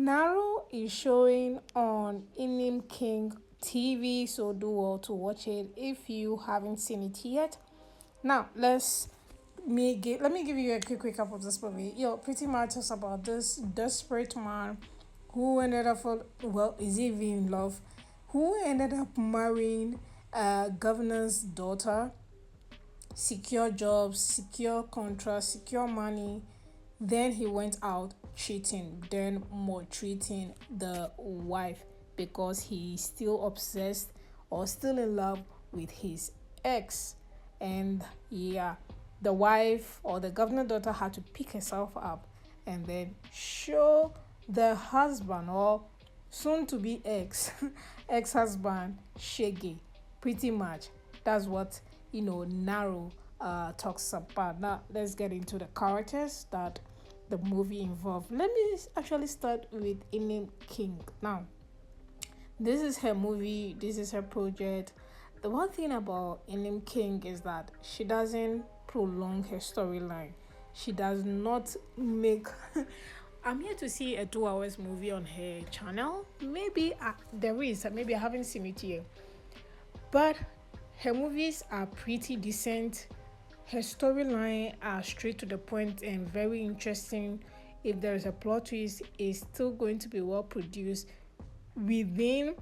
Naru is showing on Inem King TV, so do well to watch it if you haven't seen it yet. Now let me give you a quick recap of this movie. Pretty much it's about this desperate man who ended up is he even in love? Who ended up marrying a governor's daughter, secure jobs, secure contracts, secure money. Then he went out cheating, then more treating the wife because he's still obsessed or still in love with his ex. And yeah, the wife or the governor daughter had to pick herself up and then show the husband or soon to be ex husband shaggy. Pretty much that's what Naro talks about. Now let's get into the characters that the movie involved. Let me actually start with Inem King. Now this is her movie, this is her project. The one thing about Inem King is that she doesn't prolong her storyline. She does not make I'm here to see a 2 hours movie on her channel. Maybe there is, maybe I haven't seen it yet. But her movies are pretty decent. Her storyline are straight to the point and very interesting. If there is a plot twist, it's still going to be well produced within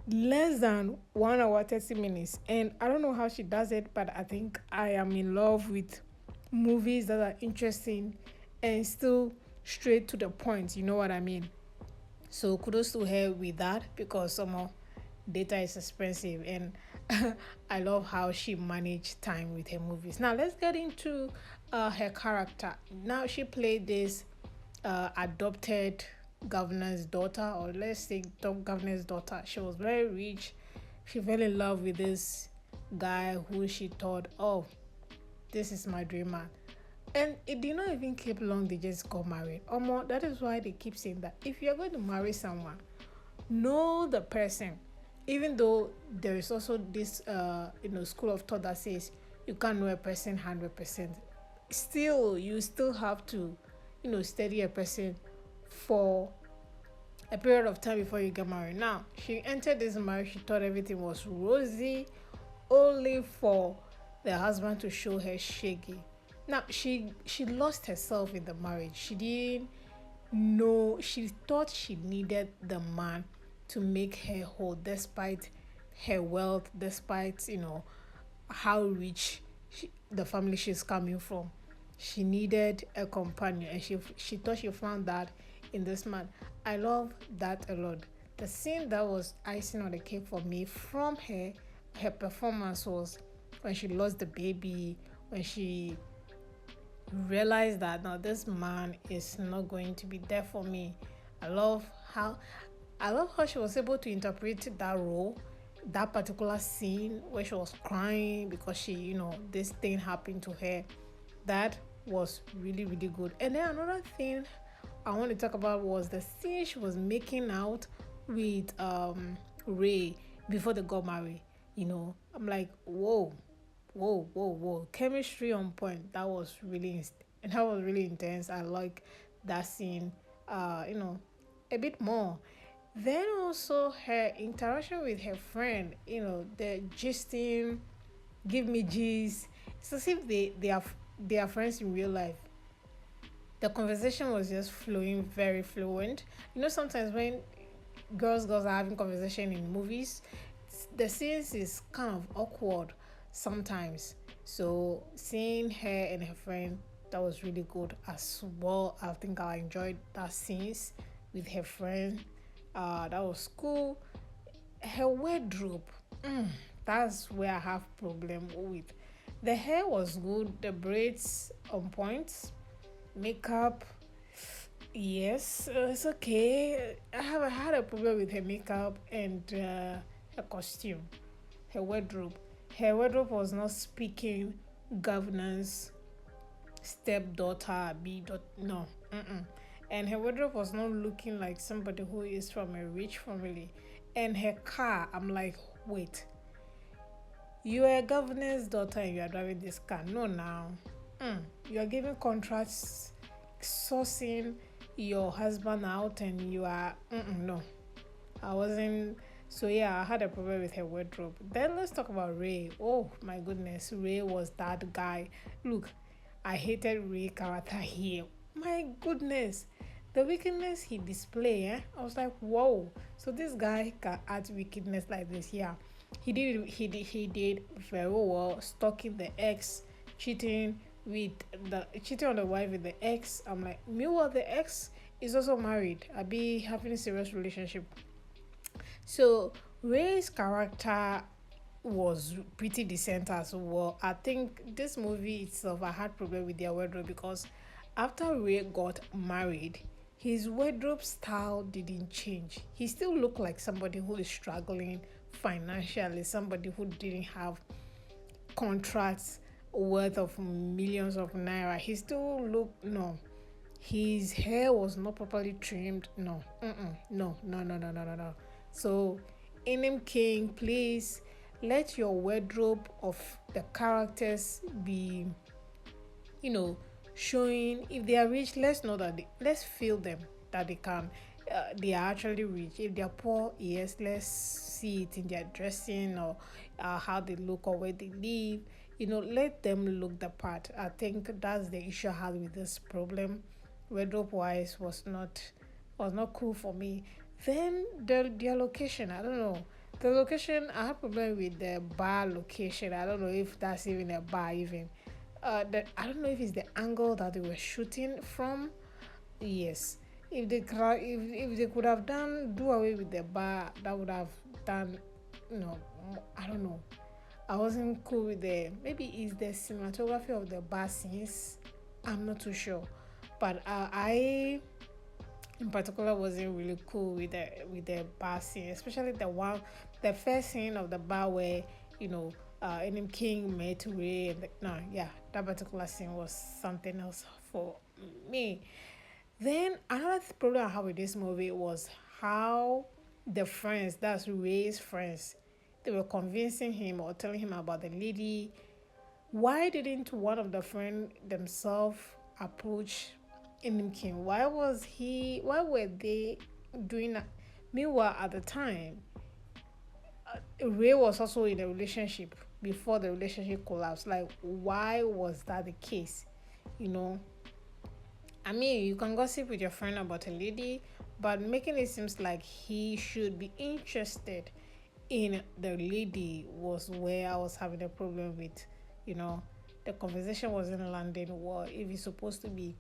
less than 1 hour 30 minutes. And I don't know how she does it, but I think I am in love with movies that are interesting and still straight to the point. You know what I mean? So kudos to her with that because somehow data is expensive and I love how she managed time with her movies. Now let's get into her character. Now she played this adopted governor's daughter, or let's say top governor's daughter. She was very rich. She fell in love with this guy who she thought, oh, this is my dream man. And it did not even keep long, they just got married. That is why they keep saying that if you're going to marry someone, know the person. Even though there is also this school of thought that says you can't know a person 100%, still you still have to study a person for a period of time before you get married. Now she entered this marriage, she thought everything was rosy, only for the husband to show her shaggy. Now she lost herself in the marriage. She didn't know, she thought she needed the man to make her whole despite her wealth, despite how rich the family she's coming from. She needed a companion and she thought she found that in this man. I love that a lot. The scene that was icing on the cake for me from her performance was when she lost the baby, when she realized that now this man is not going to be there for me. I love how she was able to interpret that role, that particular scene where she was crying because this thing happened to her. That was really, really good. And then another thing I want to talk about was the scene she was making out with Ray before they got married. I'm like, whoa, whoa, whoa, whoa. Chemistry on point. That was really intense. I like that scene, a bit more. Then also her interaction with her friend, the gisting, give me G's. It's as if they are friends in real life. The conversation was just flowing very fluent. Sometimes when girls are having conversation in movies, the scenes is kind of awkward sometimes. So seeing her and her friend, that was really good as well. I think I enjoyed that scenes with her friend. That was cool. Her wardrobe, that's where I have problem with. The hair was good, the braids on point, makeup, yes, it's okay. I had a problem with her makeup and her costume, her wardrobe. Her wardrobe was not speaking governance stepdaughter no. And her wardrobe was not looking like somebody who is from a rich family. And her car, I'm like, wait, you are a governor's daughter and you are driving this car? No, now you are giving contracts, sourcing your husband out and you are no. I wasn't. So yeah, I had a problem with her wardrobe. Then let's talk about Ray. Oh my goodness, Ray was that guy. Look, I hated Ray character here. My goodness, the wickedness he display. I was like, whoa. So this guy can add wickedness like this. Yeah, he did very well, stalking the ex, cheating cheating on the wife with the ex. I'm like, meanwhile the ex is also married. I be having a serious relationship. So Ray's character was pretty decent as well. I think this movie itself, I had problem with their wardrobe because after Ray got married, his wardrobe style didn't change. He still looked like somebody who is struggling financially, somebody who didn't have contracts worth of millions of naira. He still looked no. His hair was not properly trimmed. No, no, no, no, no, no, no, no. So, Inem King, please let your wardrobe of the characters be, you know, showing. If they are rich, let's know that let's feel them that they are actually rich. If they are poor, yes, let's see it in their dressing or how they look or where they live. Let them look the part. I think that's the issue I had with this problem. Wardrobe wise was not cool for me. Then their location, I don't know. The location, I have problem with the bar location. I don't know if that's even a bar even. I don't know if it's the angle that they were shooting from. Yes, if they could have do away with the bar, that would have done. No, I don't know. I wasn't cool with the maybe it's the cinematography of the bar scenes. I'm not too sure, but I in particular wasn't really cool with the bar scene, especially the first scene of the bar where Enim King met Ray. No, yeah, that particular scene was something else for me. Then another problem I had with this movie was how the friends, that's Ray's friends, they were convincing him or telling him about the lady. Why didn't one of the friend themselves approach Enim King? Why were they doing that? Meanwhile, at the time, Ray was also in a relationship before the relationship collapsed. Like, why was that the case? You know, I mean, you can gossip with your friend about a lady, but making it seems like he should be interested in the lady was where I was having a problem with. You know, the conversation wasn't landing well. If you're supposed to be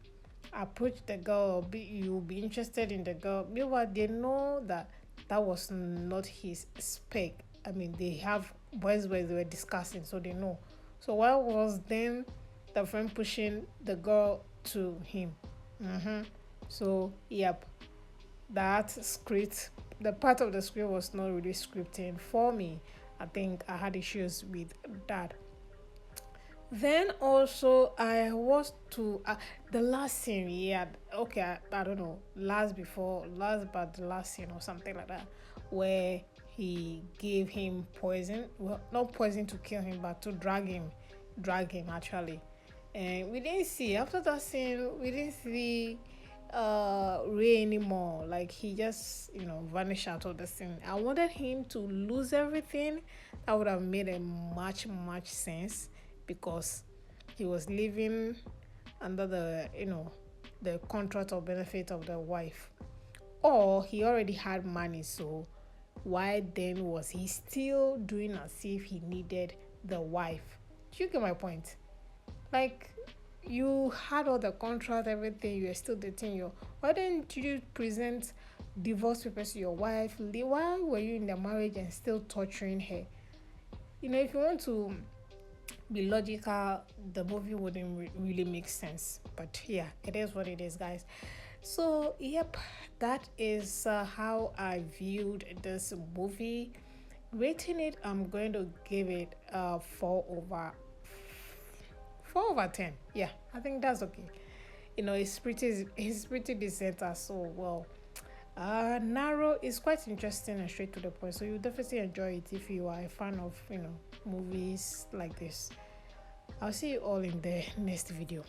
approach the girl, you'll be interested in the girl. Meanwhile, they know that that was not his spec. I mean, they have boys where they were discussing, so they know. So why was then the friend pushing the girl to him? So, yep, that script, the part of the script was not really scripting for me. I think I had issues with that. Then also I was to the last scene. Yeah, okay, I don't know, last but the last scene or something like that, where he gave him poison. Well, not poison to kill him, but to drag him actually. And we didn't see after that scene. We didn't see Ray anymore. Like he just vanished out of the scene. I wanted him to lose everything. That would have made a much sense because he was living under the contract or benefit of the wife, or he already had money. So why then was he still doing as if he needed the wife? Do you get my point? Like, you had all the contract, everything, you were still dating your. Why didn't you present divorce papers to your wife? Why were you in the marriage and still torturing her? If you want to be logical, the movie wouldn't really make sense. But yeah, it is what it is, guys. So yep, that is how I viewed this movie. Rating it, I'm going to give it 4/10. Yeah, I think that's okay. It's pretty decent as well. Narrow is quite interesting and straight to the point, so you definitely enjoy it if you are a fan of movies like this. I'll see you all in the next video.